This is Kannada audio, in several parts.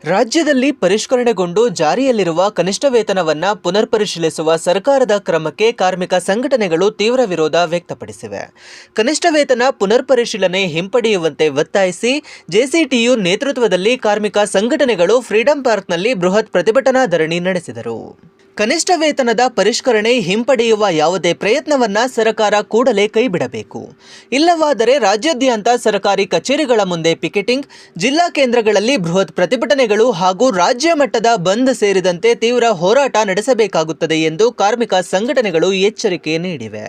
ರಾಜ್ಯದಲ್ಲಿ ಪರಿಷ್ಕರಣೆಗೊಂಡು ಜಾರಿಯಲ್ಲಿರುವ ಕನಿಷ್ಠ ವೇತನವನ್ನು ಪುನರ್ಪರಿಶೀಲಿಸುವ ಸರ್ಕಾರದ ಕ್ರಮಕ್ಕೆ ಕಾರ್ಮಿಕ ಸಂಘಟನೆಗಳು ತೀವ್ರ ವಿರೋಧ ವ್ಯಕ್ತಪಡಿಸಿವೆ. ಕನಿಷ್ಠ ವೇತನ ಪುನರ್ಪರಿಶೀಲನೆ ಹಿಂಪಡೆಯುವಂತೆ ಒತ್ತಾಯಿಸಿ ಜೆಸಿಟಿಯು ನೇತೃತ್ವದಲ್ಲಿ ಕಾರ್ಮಿಕ ಸಂಘಟನೆಗಳು ಫ್ರೀಡಂ ಪಾರ್ಕ್ನಲ್ಲಿ ಬೃಹತ್ ಪ್ರತಿಭಟನಾ ಧರಣಿ ನಡೆಸಿದರು. ಕನಿಷ್ಠ ವೇತನದ ಪರಿಷ್ಕರಣೆ ಹಿಂಪಡೆಯುವ ಯಾವುದೇ ಪ್ರಯತ್ನವನ್ನ ಸರ್ಕಾರ ಕೂಡಲೇ ಕೈಬಿಡಬೇಕು. ಇಲ್ಲವಾದರೆ ರಾಜ್ಯಾದ್ಯಂತ ಸರ್ಕಾರಿ ಕಚೇರಿಗಳ ಮುಂದೆ ಪಿಕೆಟಿಂಗ್, ಜಿಲ್ಲಾ ಕೇಂದ್ರಗಳಲ್ಲಿ ಬೃಹತ್ ಪ್ರತಿಭಟನೆಗಳು ಹಾಗೂ ರಾಜ್ಯ ಮಟ್ಟದ ಬಂದ್ ಸೇರಿದಂತೆ ತೀವ್ರ ಹೋರಾಟ ನಡೆಸಬೇಕಾಗುತ್ತದೆ ಎಂದು ಕಾರ್ಮಿಕ ಸಂಘಟನೆಗಳು ಎಚ್ಚರಿಕೆ ನೀಡಿವೆ.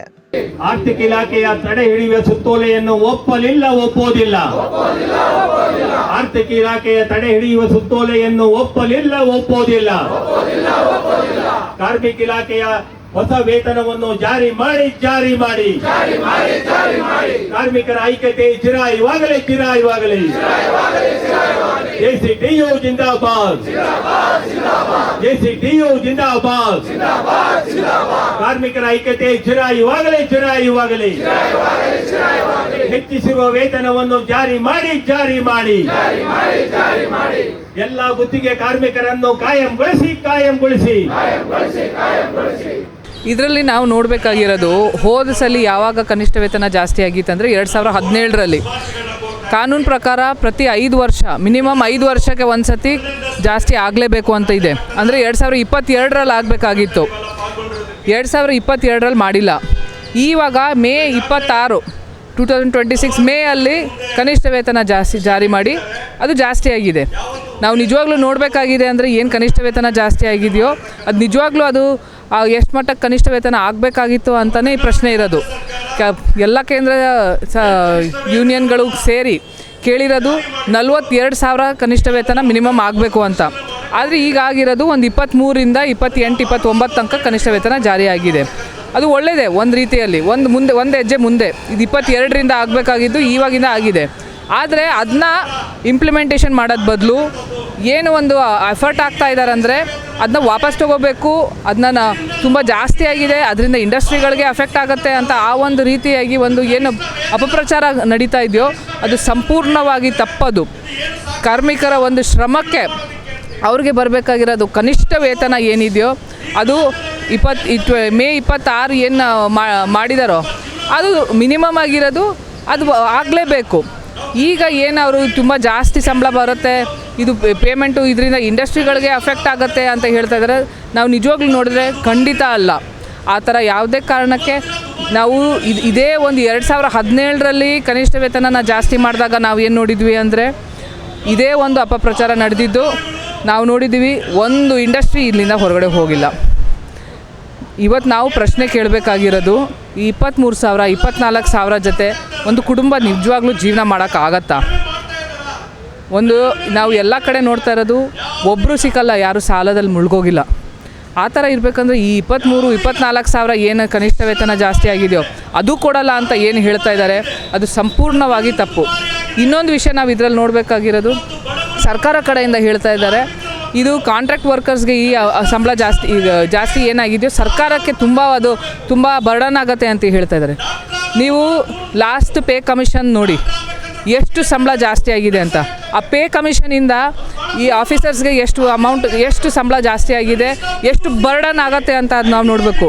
ಆರ್ಥಿಕ ಇಲಾಖೆಯ ತಡೆ ಹಿಡಿಯುವ ಸುತ್ತೋಲೆಯನ್ನು ಒಪ್ಪೋದಿಲ್ಲ. ಆರ್ಥಿಕ ಇಲಾಖೆಯ ತಡೆ ಹಿಡಿಯುವ ಸುತ್ತೋಲೆಯನ್ನು ಒಪ್ಪೋದಿಲ್ಲ. ಕಾರ್ಮಿಕ ಇಲಾಖೆಯ ಹೊಸ ವೇತನವನ್ನು ಜಾರಿ ಮಾಡಿ. ಕಾರ್ಮಿಕರ ಐಕ್ಯತೆ ಚಿರಾಯುವಾಗಲೇ. ಜೆಸಿಟಿಯು ಜಿಂದಾಬಾದ್. ಕಾರ್ಮಿಕರ ಐಕ್ಯತೆ ಚಿರಾಯುವಾಗಲೇ. ಹೆಚ್ಚಿಸಿರುವ ವೇತನವನ್ನು ಜಾರಿ ಮಾಡಿ. ಎಲ್ಲ ಗುತ್ತಿಗೆ ಕಾರ್ಮಿಕರನ್ನು ಕಾಯಂಗೊಳಿಸಿ. ಇದರಲ್ಲಿ ನಾವು ನೋಡಬೇಕಾಗಿರೋದು, ಹೋದ ಸಲ ಯಾವಾಗ ಕನಿಷ್ಠ ವೇತನ ಜಾಸ್ತಿ ಆಗಿತ್ತಂದರೆ 2017ರಲ್ಲಿ ಕಾನೂನು ಪ್ರಕಾರ ಪ್ರತಿ 5 ವರ್ಷ ಮಿನಿಮಮ್ 5 ವರ್ಷಕ್ಕೆ ಒಂದು ಸತಿ ಜಾಸ್ತಿ ಆಗಲೇಬೇಕು ಅಂತ ಇದೆ. ಅಂದರೆ 2022ರಲ್ಲಿ ಆಗಬೇಕಾಗಿತ್ತು, 2022ರಲ್ಲಿ ಮಾಡಿಲ್ಲ. ಇವಾಗ ಮೇ 26 2026 ಮೇ ಅಲ್ಲಿ ಕನಿಷ್ಠ ವೇತನ ಜಾರಿ ಮಾಡಿ ಅದು ಜಾಸ್ತಿ ಆಗಿದೆ. ನಾವು ನಿಜವಾಗ್ಲೂ ನೋಡಬೇಕಾಗಿದೆ ಅಂದರೆ ಏನು ಕನಿಷ್ಠ ವೇತನ ಜಾಸ್ತಿ ಆಗಿದೆಯೋ ಅದು ನಿಜವಾಗ್ಲೂ ಅದು ಎಷ್ಟು ಮಟ್ಟಕ್ಕೆ ಕನಿಷ್ಠ ವೇತನ ಆಗಬೇಕಾಗಿತ್ತು ಅಂತಲೇ ಈ ಪ್ರಶ್ನೆ ಇರೋದು. ಎಲ್ಲ ಕೇಂದ್ರ ಯೂನಿಯನ್ಗಳು ಸೇರಿ ಕೇಳಿರೋದು 42,000 ಕನಿಷ್ಠ ವೇತನ ಮಿನಿಮಮ್ ಆಗಬೇಕು ಅಂತ. ಆದರೆ ಈಗ ಆಗಿರೋದು ಒಂದು 23ರಿಂದ 28, 29 ತನಕ ಕನಿಷ್ಠ ವೇತನ ಜಾರಿಯಾಗಿದೆ. ಅದು ಒಳ್ಳೆಯದೇ ಒಂದು ರೀತಿಯಲ್ಲಿ, ಒಂದು ಹೆಜ್ಜೆ ಮುಂದೆ. ಇದು 22ರಿಂದ ಆಗಬೇಕಾಗಿದ್ದು ಇವಾಗಿಂದ ಆಗಿದೆ. ಆದರೆ ಅದನ್ನ ಇಂಪ್ಲಿಮೆಂಟೇಷನ್ ಮಾಡೋದು ಬದಲು ಏನು ಒಂದು ಎಫರ್ಟ್ ಆಗ್ತಾ ಇದ್ದಾರೆ ಅಂದರೆ ಅದನ್ನ ವಾಪಸ್ ತೊಗೋಬೇಕು, ಅದನ್ನ ತುಂಬ ಜಾಸ್ತಿ ಆಗಿದೆ, ಅದರಿಂದ ಇಂಡಸ್ಟ್ರಿಗಳಿಗೆ ಅಫೆಕ್ಟ್ ಆಗುತ್ತೆ ಅಂತ ಆ ಒಂದು ರೀತಿಯಾಗಿ ಒಂದು ಏನು ಅಪಪ್ರಚಾರ ನಡೀತಾ ಇದೆಯೋ ಅದು ಸಂಪೂರ್ಣವಾಗಿ ತಪ್ಪದು. ಕಾರ್ಮಿಕರ ಒಂದು ಶ್ರಮಕ್ಕೆ ಅವ್ರಿಗೆ ಬರಬೇಕಾಗಿರೋದು ಕನಿಷ್ಠ ವೇತನ ಏನಿದೆಯೋ ಅದು ಮೇ 26 ಏನು ಮಾಡಿದಾರೋ ಅದು ಮಿನಿಮಮ್ ಆಗಿರೋದು ಅದು ಆಗಲೇಬೇಕು. ಈಗ ಏನು ಅವರು ತುಂಬ ಜಾಸ್ತಿ ಸಂಬಳ ಬರುತ್ತೆ, ಇದು ಪೇಮೆಂಟು ಇದರಿಂದ ಇಂಡಸ್ಟ್ರಿಗಳಿಗೆ ಅಫೆಕ್ಟ್ ಆಗುತ್ತೆ ಅಂತ ಹೇಳ್ತಾ ಇದ್ದಾರೆ. ನಾವು ನಿಜವಾಗ್ಲೂ ನೋಡಿದ್ರೆ ಖಂಡಿತ ಅಲ್ಲ. ಆ ಥರ ಯಾವುದೇ ಕಾರಣಕ್ಕೆ ನಾವು ಇದೇ ಒಂದು 2017ರಲ್ಲಿ ಕನಿಷ್ಠ ವೇತನನ ಜಾಸ್ತಿ ಮಾಡಿದಾಗ ನಾವು ಏನು ನೋಡಿದ್ವಿ ಅಂದರೆ ಇದೇ ಒಂದು ಅಪಪ್ರಚಾರ ನಡೆದಿದ್ದು ನಾವು ನೋಡಿದ್ದೀವಿ. ಒಂದು ಇಂಡಸ್ಟ್ರಿ ಇಲ್ಲಿಂದ ಹೊರಗಡೆ ಹೋಗಿಲ್ಲ. ಇವತ್ತು ನಾವು ಪ್ರಶ್ನೆ ಕೇಳಬೇಕಾಗಿರೋದು, ಈ 23,000 24,000 ಜೊತೆ ಒಂದು ಕುಟುಂಬ ನಿಜವಾಗ್ಲೂ ಜೀವನ ಮಾಡೋಕ್ಕಾಗತ್ತಾ? ನಾವು ಎಲ್ಲ ಕಡೆ ನೋಡ್ತಾ ಇರೋದು ಒಬ್ಬರು ಸಿಕ್ಕಲ್ಲ, ಯಾರು ಸಾಲದಲ್ಲಿ ಮುಳುಗೋಗಿಲ್ಲ. ಆ ಥರ ಇರಬೇಕಂದ್ರೆ ಈ 23,000-24,000 ಏನು ಕನಿಷ್ಠ ವೇತನ ಜಾಸ್ತಿ ಆಗಿದೆಯೋ ಅದು ಕೊಡಲ್ಲ ಅಂತ ಏನು ಹೇಳ್ತಾ ಇದ್ದಾರೆ ಅದು ಸಂಪೂರ್ಣವಾಗಿ ತಪ್ಪು. ಇನ್ನೊಂದು ವಿಷಯ ನಾವು ಇದರಲ್ಲಿ ನೋಡಬೇಕಾಗಿರೋದು, ಸರ್ಕಾರ ಕಡೆಯಿಂದ ಹೇಳ್ತಾ ಇದ್ದಾರೆ ಇದು ಕಾಂಟ್ರಾಕ್ಟ್ ವರ್ಕರ್ಸ್ಗೆ ಈ ಸಂಬಳ ಜಾಸ್ತಿ ಏನಾಗಿದೆಯೋ ಸರ್ಕಾರಕ್ಕೆ ತುಂಬ ಬರ್ಡನ್ ಆಗುತ್ತೆ ಅಂತ ಹೇಳ್ತಾ ಇದ್ದಾರೆ. ನೀವು ಲಾಸ್ಟ್ ಪೇ ಕಮಿಷನ್ ನೋಡಿ ಎಷ್ಟು ಸಂಬಳ ಜಾಸ್ತಿ ಆಗಿದೆ ಅಂತ. ಆ ಪೇ ಕಮಿಷನಿಂದ ಈ ಆಫೀಸರ್ಸ್ಗೆ ಎಷ್ಟು ಸಂಬಳ ಜಾಸ್ತಿ ಆಗಿದೆ, ಎಷ್ಟು ಬರ್ಡನ್ ಆಗುತ್ತೆ ಅಂತ ಅದು ನಾವು ನೋಡಬೇಕು.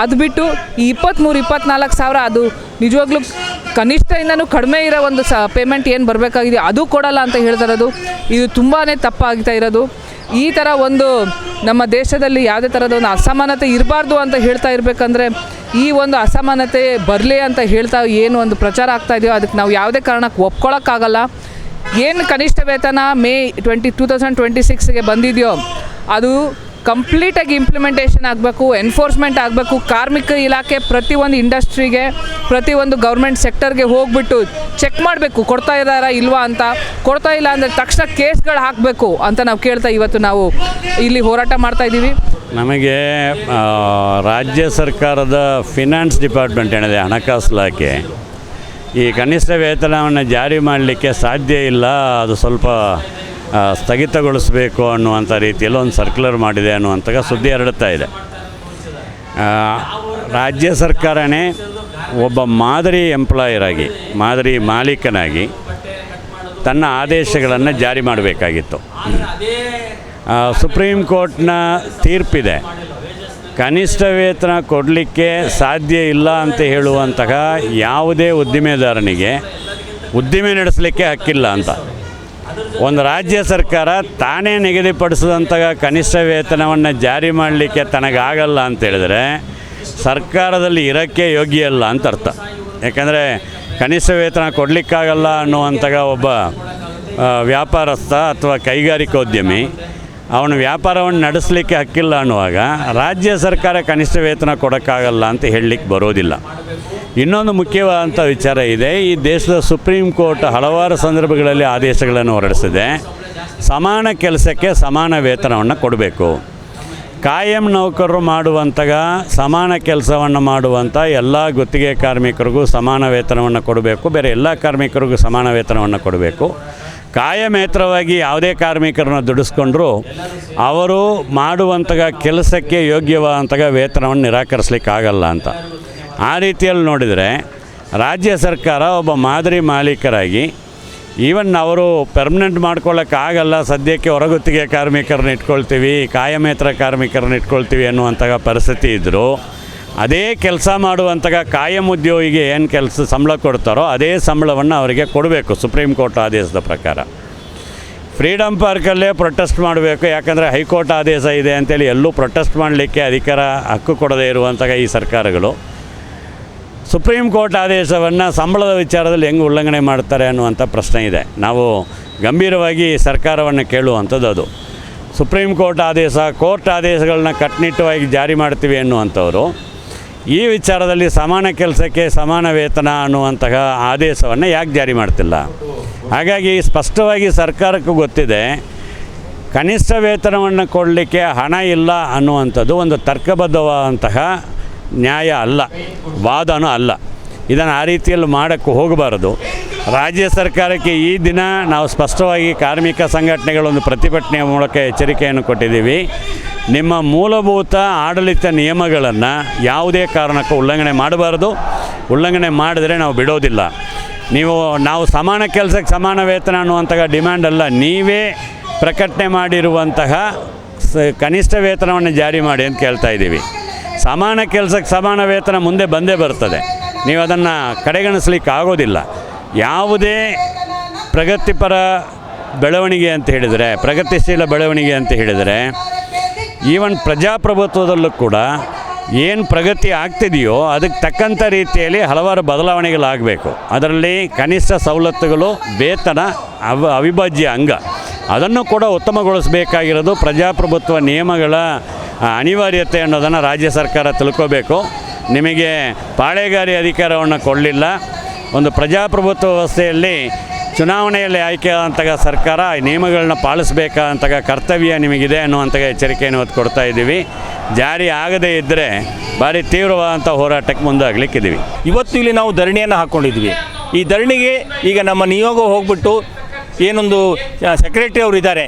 ಅದು ಬಿಟ್ಟು ಈ 23,000-24,000 ಅದು ನಿಜವಾಗ್ಲೂ ಕನಿಷ್ಠದಿಂದನೂ ಕಡಿಮೆ ಇರೋ ಒಂದು ಪೇಮೆಂಟ್ ಏನು ಬರಬೇಕಾಗಿದೆ ಅದು ಕೊಡಲ್ಲ ಅಂತ ಹೇಳ್ತಾ ಇರೋದು ಇದು ತುಂಬಾ ತಪ್ಪಾಗ್ತಾ ಇರೋದು. ಈ ಥರ ಒಂದು ನಮ್ಮ ದೇಶದಲ್ಲಿ ಯಾವುದೇ ಥರದ ಒಂದು ಅಸಮಾನತೆ ಇರಬಾರ್ದು ಅಂತ ಹೇಳ್ತಾ ಇರಬೇಕಂದ್ರೆ ಈ ಒಂದು ಅಸಮಾನತೆ ಬರಲಿ ಅಂತ ಹೇಳ್ತಾ ಏನು ಒಂದು ಪ್ರಚಾರ ಆಗ್ತಾ ಇದೆಯೋ ಅದಕ್ಕೆ ನಾವು ಯಾವುದೇ ಕಾರಣಕ್ಕೆ ಒಪ್ಕೊಳ್ಳೋಕ್ಕಾಗಲ್ಲ. ಏನು ಕನಿಷ್ಠ ವೇತನ ಮೇ 2026ಗೆ ಬಂದಿದೆಯೋ ಅದು ಕಂಪ್ಲೀಟಾಗಿ ಇಂಪ್ಲಿಮೆಂಟೇಷನ್ ಆಗಬೇಕು, ಎನ್ಫೋರ್ಸ್ಮೆಂಟ್ ಆಗಬೇಕು. ಕಾರ್ಮಿಕ ಇಲಾಖೆ ಪ್ರತಿಯೊಂದು ಇಂಡಸ್ಟ್ರಿಗೆ, ಪ್ರತಿಯೊಂದು ಗೌರ್ಮೆಂಟ್ ಸೆಕ್ಟರ್ಗೆ ಹೋಗ್ಬಿಟ್ಟು ಚೆಕ್ ಮಾಡಬೇಕು ಕೊಡ್ತಾ ಇದ್ದಾರಾ ಇಲ್ವಾ ಅಂತ. ಕೊಡ್ತಾ ಇಲ್ಲ ಅಂದರೆ ತಕ್ಷಣ ಕೇಸ್ಗಳು ಹಾಕಬೇಕು ಅಂತ ನಾವು ಕೇಳ್ತಾ ಇವತ್ತು ನಾವು ಇಲ್ಲಿ ಹೋರಾಟ ಮಾಡ್ತಾ ಇದ್ದೀವಿ. ನಮಗೆ ರಾಜ್ಯ ಸರ್ಕಾರದ ಫಿನಾನ್ಸ್ ಡಿಪಾರ್ಟ್ಮೆಂಟ್ ಏನಿದೆ, ಹಣಕಾಸು ಇಲಾಖೆ, ಈ ಕನಿಷ್ಠ ವೇತನವನ್ನು ಜಾರಿ ಮಾಡಲಿಕ್ಕೆ ಸಾಧ್ಯ ಇಲ್ಲ, ಅದು ಸ್ವಲ್ಪ ಸ್ಥಗಿತಗೊಳಿಸಬೇಕು ಅನ್ನುವಂಥ ರೀತಿಯಲ್ಲಿ ಒಂದು ಸರ್ಕ್ಯುಲರ್ ಮಾಡಿದೆ ಅನ್ನುವಂಥ ಸುದ್ದಿ ಹರಡುತ್ತಾ ಇದೆ. ರಾಜ್ಯ ಸರ್ಕಾರನೇ ಒಬ್ಬ ಮಾದರಿ ಎಂಪ್ಲಾಯರ್ ಆಗಿ, ಮಾದರಿ ಮಾಲೀಕನಾಗಿ ತನ್ನ ಆದೇಶಗಳನ್ನು ಜಾರಿ ಮಾಡಬೇಕಾಗಿತ್ತು. ಸುಪ್ರೀಂ ಕೋರ್ಟ್ನ ತೀರ್ಪಿದೆ, ಕನಿಷ್ಠ ವೇತನ ಕೊಡಲಿಕ್ಕೆ ಸಾಧ್ಯ ಇಲ್ಲ ಅಂತ ಹೇಳುವಂತಹ ಯಾವುದೇ ಉದ್ದಿಮೆದಾರನಿಗೆ ಉದ್ದಿಮೆ ನಡೆಸಲಿಕ್ಕೆ ಹಕ್ಕಿಲ್ಲ ಅಂತ. ಒಂದು ರಾಜ್ಯ ಸರ್ಕಾರ ತಾನೇ ನಿಗದಿಪಡಿಸಿದಂತಹ ಕನಿಷ್ಠ ವೇತನವನ್ನು ಜಾರಿ ಮಾಡಲಿಕ್ಕೆ ತನಗಾಗಲ್ಲ ಅಂತೇಳಿದರೆ ಸರ್ಕಾರದಲ್ಲಿ ಇರೋಕ್ಕೆ ಯೋಗ್ಯ ಅಲ್ಲ ಅಂತ ಅರ್ಥ. ಯಾಕಂದರೆ ಕನಿಷ್ಠ ವೇತನ ಕೊಡಲಿಕ್ಕಾಗಲ್ಲ ಅನ್ನುವಂತಹ ಒಬ್ಬ ವ್ಯಾಪಾರಸ್ಥ ಅಥವಾ ಕೈಗಾರಿಕೋದ್ಯಮಿ ಅವನ ವ್ಯಾಪಾರವನ್ನು ನಡೆಸಲಿಕ್ಕೆ ಹಕ್ಕಿಲ್ಲ ಅನ್ನುವಾಗ ರಾಜ್ಯ ಸರ್ಕಾರ ಕನಿಷ್ಠ ವೇತನ ಕೊಡೋಕ್ಕಾಗಲ್ಲ ಅಂತ ಹೇಳಲಿಕ್ಕೆ ಬರೋದಿಲ್ಲ. ಇನ್ನೊಂದು ಮುಖ್ಯವಾದಂಥ ವಿಚಾರ ಇದೆ. ಈ ದೇಶದ ಸುಪ್ರೀಂ ಕೋರ್ಟ್ ಹಲವಾರು ಸಂದರ್ಭಗಳಲ್ಲಿ ಆದೇಶಗಳನ್ನು ಹೊರಡಿಸಿದೆ. ಸಮಾನ ಕೆಲಸಕ್ಕೆ ಸಮಾನ ವೇತನವನ್ನು ಕೊಡಬೇಕು. ಕಾಯಂ ನೌಕರರು ಮಾಡುವಂತಹ ಸಮಾನ ಕೆಲಸವನ್ನು ಮಾಡುವಂಥ ಎಲ್ಲ ಗುತ್ತಿಗೆ ಕಾರ್ಮಿಕರಿಗೂ ಸಮಾನ ವೇತನವನ್ನು ಕೊಡಬೇಕು. ಬೇರೆ ಎಲ್ಲ ಕಾರ್ಮಿಕರಿಗೂ ಸಮಾನ ವೇತನವನ್ನು ಕೊಡಬೇಕು. ಕಾಯಮೇತರವಾಗಿ ಯಾವುದೇ ಕಾರ್ಮಿಕರನ್ನು ದುಡಿಸ್ಕೊಂಡ್ರೂ ಅವರು ಮಾಡುವಂತಹ ಕೆಲಸಕ್ಕೆ ಯೋಗ್ಯವಾದಂತಹ ವೇತನವನ್ನು ನಿರಾಕರಿಸಲಿಕ್ಕಾಗಲ್ಲ ಅಂತ. ಆ ರೀತಿಯಲ್ಲಿ ನೋಡಿದರೆ ರಾಜ್ಯ ಸರ್ಕಾರ ಒಬ್ಬ ಮಾದರಿ ಮಾಲೀಕರಾಗಿ ಈವನ್ ಅವರು ಪರ್ಮನೆಂಟ್ ಮಾಡ್ಕೊಳ್ಳೋಕ್ಕಾಗಲ್ಲ, ಸದ್ಯಕ್ಕೆ ಹೊರಗುತ್ತಿಗೆ ಕಾರ್ಮಿಕರನ್ನ ಇಟ್ಕೊಳ್ತೀವಿ, ಕಾಯಮೇತರ ಕಾರ್ಮಿಕರನ್ನ ಇಟ್ಕೊಳ್ತೀವಿ ಅನ್ನುವಂತಹ ಪರಿಸ್ಥಿತಿ ಇದ್ದರೂ ಅದೇ ಕೆಲಸ ಮಾಡುವಂತಹ ಕಾಯಂ ಉದ್ಯೋಗಿಗೆ ಏನು ಸಂಬಳ ಕೊಡ್ತಾರೋ ಅದೇ ಸಂಬಳವನ್ನು ಅವರಿಗೆ ಕೊಡಬೇಕು. ಸುಪ್ರೀಂ ಕೋರ್ಟ್ ಆದೇಶದ ಪ್ರಕಾರ ಫ್ರೀಡಮ್ ಪಾರ್ಕಲ್ಲೇ ಪ್ರೊಟೆಸ್ಟ್ ಮಾಡಬೇಕು, ಯಾಕಂದರೆ ಹೈಕೋರ್ಟ್ ಆದೇಶ ಇದೆ ಅಂತೇಳಿ ಎಲ್ಲೂ ಪ್ರೊಟೆಸ್ಟ್ ಮಾಡಲಿಕ್ಕೆ ಅಧಿಕಾರ ಹಕ್ಕು ಕೊಡದೇ ಇರುವಂತಹ ಈ ಸರ್ಕಾರಗಳು ಸುಪ್ರೀಂ ಕೋರ್ಟ್ ಆದೇಶವನ್ನು ಸಂಬಳದ ವಿಚಾರದಲ್ಲಿ ಹೆಂಗೆ ಉಲ್ಲಂಘನೆ ಮಾಡ್ತಾರೆ ಅನ್ನುವಂಥ ಪ್ರಶ್ನೆ ಇದೆ. ನಾವು ಗಂಭೀರವಾಗಿ ಸರ್ಕಾರವನ್ನು ಕೇಳುವಂಥದ್ದು ಅದು. ಸುಪ್ರೀಂ ಕೋರ್ಟ್ ಆದೇಶ, ಕೋರ್ಟ್ ಆದೇಶಗಳನ್ನ ಕಟ್ಟುನಿಟ್ಟವಾಗಿ ಜಾರಿ ಮಾಡ್ತೀವಿ ಅನ್ನುವಂಥವರು ಈ ವಿಚಾರದಲ್ಲಿ ಸಮಾನ ಕೆಲಸಕ್ಕೆ ಸಮಾನ ವೇತನ ಅನ್ನುವಂತಹ ಆದೇಶವನ್ನು ಯಾಕೆ ಜಾರಿ ಮಾಡ್ತಿಲ್ಲ? ಹಾಗಾಗಿ ಸ್ಪಷ್ಟವಾಗಿ ಸರ್ಕಾರಕ್ಕೂ ಗೊತ್ತಿದೆ, ಕನಿಷ್ಠ ವೇತನವನ್ನು ಕೊಡಲಿಕ್ಕೆ ಹಣ ಇಲ್ಲ ಅನ್ನುವಂಥದ್ದು ಒಂದು ತರ್ಕಬದ್ಧವಾದಂತಹ ನ್ಯಾಯ ಅಲ್ಲ, ವಾದನೂ ಅಲ್ಲ. ಇದನ್ನು ಆ ರೀತಿಯಲ್ಲಿ ಮಾಡೋಕ್ಕೆ ಹೋಗಬಾರದು. ರಾಜ್ಯ ಸರ್ಕಾರಕ್ಕೆ ಈ ದಿನ ನಾವು ಸ್ಪಷ್ಟವಾಗಿ ಕಾರ್ಮಿಕ ಸಂಘಟನೆಗಳೊಂದು ಪ್ರತಿಭಟನೆಯ ಮೂಲಕ ಎಚ್ಚರಿಕೆಯನ್ನು ಕೊಟ್ಟಿದ್ದೀವಿ. ನಿಮ್ಮ ಮೂಲಭೂತ ಆಡಳಿತ ನಿಯಮಗಳನ್ನು ಯಾವುದೇ ಕಾರಣಕ್ಕೂ ಉಲ್ಲಂಘನೆ ಮಾಡಬಾರ್ದು. ಉಲ್ಲಂಘನೆ ಮಾಡಿದರೆ ನಾವು ಬಿಡೋದಿಲ್ಲ. ನಾವು ಸಮಾನ ಕೆಲಸಕ್ಕೆ ಸಮಾನ ವೇತನ ಅನ್ನುವಂತಹ ಡಿಮ್ಯಾಂಡ್ ಅಲ್ಲ, ನೀವೇ ಪ್ರಕಟಣೆ ಮಾಡಿರುವಂತಹ ಕನಿಷ್ಠ ವೇತನವನ್ನು ಜಾರಿ ಮಾಡಿ ಅಂತ ಕೇಳ್ತಾ ಇದ್ದೀವಿ. ಸಮಾನ ಕೆಲಸಕ್ಕೆ ಸಮಾನ ವೇತನ ಮುಂದೆ ಬಂದೇ ಬರ್ತದೆ, ನೀವು ಅದನ್ನು ಕಡೆಗಣಿಸ್ಲಿಕ್ಕೆ ಆಗೋದಿಲ್ಲ. ಯಾವುದೇ ಪ್ರಗತಿಪರ ಬೆಳವಣಿಗೆ ಅಂತ ಹೇಳಿದರೆ, ಪ್ರಗತಿಶೀಲ ಬೆಳವಣಿಗೆ ಅಂತ ಹೇಳಿದರೆ, ಈವನ್ ಪ್ರಜಾಪ್ರಭುತ್ವದಲ್ಲೂ ಕೂಡ ಏನು ಪ್ರಗತಿ ಆಗ್ತಿದೆಯೋ ಅದಕ್ಕೆ ತಕ್ಕಂಥ ರೀತಿಯಲ್ಲಿ ಹಲವಾರು ಬದಲಾವಣೆಗಳಾಗಬೇಕು. ಅದರಲ್ಲಿ ಕನಿಷ್ಠ ಸವಲತ್ತುಗಳು, ವೇತನ ಅವಿಭಾಜ್ಯ ಅಂಗ. ಅದನ್ನು ಕೂಡ ಉತ್ತಮಗೊಳಿಸಬೇಕಾಗಿರೋದು ಪ್ರಜಾಪ್ರಭುತ್ವ ನಿಯಮಗಳ ಅನಿವಾರ್ಯತೆ ಅನ್ನೋದನ್ನು ರಾಜ್ಯ ಸರ್ಕಾರ ತಿಳ್ಕೋಬೇಕು. ನಿಮಗೆ ಪಾಳೆಗಾರಿ ಅಧಿಕಾರವನ್ನು ಕೊಡಲಿಲ್ಲ. ಒಂದು ಪ್ರಜಾಪ್ರಭುತ್ವ ವ್ಯವಸ್ಥೆಯಲ್ಲಿ ಚುನಾವಣೆಯಲ್ಲಿ ಆಯ್ಕೆಯಾದಂತಹ ಸರ್ಕಾರ ನಿಯಮಗಳನ್ನ ಪಾಲಿಸಬೇಕಾದಂತಹ ಕರ್ತವ್ಯ ನಿಮಗಿದೆ ಅನ್ನುವಂಥ ಎಚ್ಚರಿಕೆಯನ್ನು ಇವತ್ತು ಕೊಡ್ತಾ ಇದ್ದೀವಿ. ಜಾರಿ ಆಗದೇ ಇದ್ದರೆ ಭಾರಿ ತೀವ್ರವಾದಂಥ ಹೋರಾಟಕ್ಕೆ ಮುಂದಾಗಲಿಕ್ಕಿದ್ದೀವಿ. ಇವತ್ತು ಇಲ್ಲಿ ನಾವು ಧರಣಿಯನ್ನು ಹಾಕ್ಕೊಂಡಿದ್ವಿ. ಈ ಧರಣಿಗೆ ಈಗ ನಮ್ಮ ನಿಯೋಗ ಹೋಗ್ಬಿಟ್ಟು ಏನೊಂದು ಸೆಕ್ರೆಟರಿ ಅವರು ಇದ್ದಾರೆ,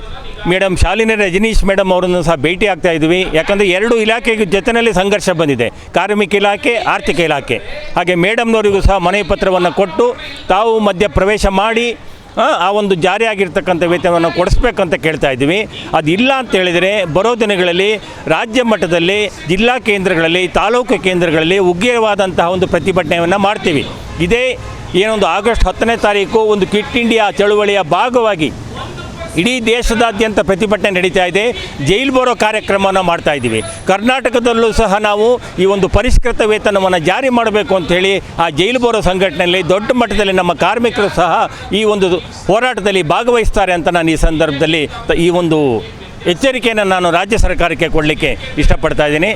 ಮೇಡಮ್ ಶಾಲಿನಿ ರಜನೀಶ್ ಮೇಡಮ್ ಅವರನ್ನು ಸಹ ಭೇಟಿ ಆಗ್ತಾ ಇದ್ವಿ. ಯಾಕಂದರೆ ಎರಡು ಇಲಾಖೆ ಜೊತೆಯಲ್ಲಿ ಸಂಘರ್ಷ ಬಂದಿದೆ, ಕಾರ್ಮಿಕ ಇಲಾಖೆ, ಆರ್ಥಿಕ ಇಲಾಖೆ. ಹಾಗೆ ಮೇಡಮ್ನವರಿಗೂ ಸಹ ಮನವಿ ಪತ್ರವನ್ನು ಕೊಟ್ಟು ತಾವು ಮಧ್ಯ ಪ್ರವೇಶ ಮಾಡಿ ಆ ಒಂದು ಜಾರಿಯಾಗಿರ್ತಕ್ಕಂಥ ವೇತನವನ್ನು ಕೊಡಿಸ್ಬೇಕಂತ ಕೇಳ್ತಾ ಇದ್ದೀವಿ. ಅದಿಲ್ಲ ಅಂತ ಹೇಳಿದರೆ ಬರೋ ದಿನಗಳಲ್ಲಿ ರಾಜ್ಯ ಮಟ್ಟದಲ್ಲಿ, ಜಿಲ್ಲಾ ಕೇಂದ್ರಗಳಲ್ಲಿ, ತಾಲೂಕು ಕೇಂದ್ರಗಳಲ್ಲಿ ಉಗ್ರವಾದಂತಹ ಒಂದು ಪ್ರತಿಭಟನೆಯನ್ನು ಮಾಡ್ತೀವಿ. ಇದೇ ಏನೊಂದು ಆಗಸ್ಟ್ 10ನೇ ತಾರೀಕು ಒಂದು ಕ್ವಿಟ್ ಇಂಡಿಯಾ ಚಳುವಳಿಯ ಭಾಗವಾಗಿ ಇಡೀ ದೇಶದಾದ್ಯಂತ ಪ್ರತಿಭಟನೆ ನಡೀತಾ ಇದೆ. ಜೈಲು ಬರೋ ಕಾರ್ಯಕ್ರಮವನ್ನು ಮಾಡ್ತಾ ಇದ್ದೀವಿ. ಕರ್ನಾಟಕದಲ್ಲೂ ಸಹ ನಾವು ಈ ಒಂದು ಪರಿಷ್ಕೃತ ವೇತನವನ್ನು ಜಾರಿ ಮಾಡಬೇಕು ಅಂಥೇಳಿ ಆ ಜೈಲು ಬರೋ ಸಂಘಟನೆಯಲ್ಲಿ ದೊಡ್ಡ ಮಟ್ಟದಲ್ಲಿ ನಮ್ಮ ಕಾರ್ಮಿಕರು ಸಹ ಈ ಒಂದು ಹೋರಾಟದಲ್ಲಿ ಭಾಗವಹಿಸ್ತಾರೆ ಅಂತ ನಾನು ಈ ಸಂದರ್ಭದಲ್ಲಿ ಈ ಒಂದು ಎಚ್ಚರಿಕೆಯನ್ನು ನಾನು ರಾಜ್ಯ ಸರ್ಕಾರಕ್ಕೆ ಕೊಡಲಿಕ್ಕೆ ಇಷ್ಟಪಡ್ತಾ ಇದ್ದೀನಿ.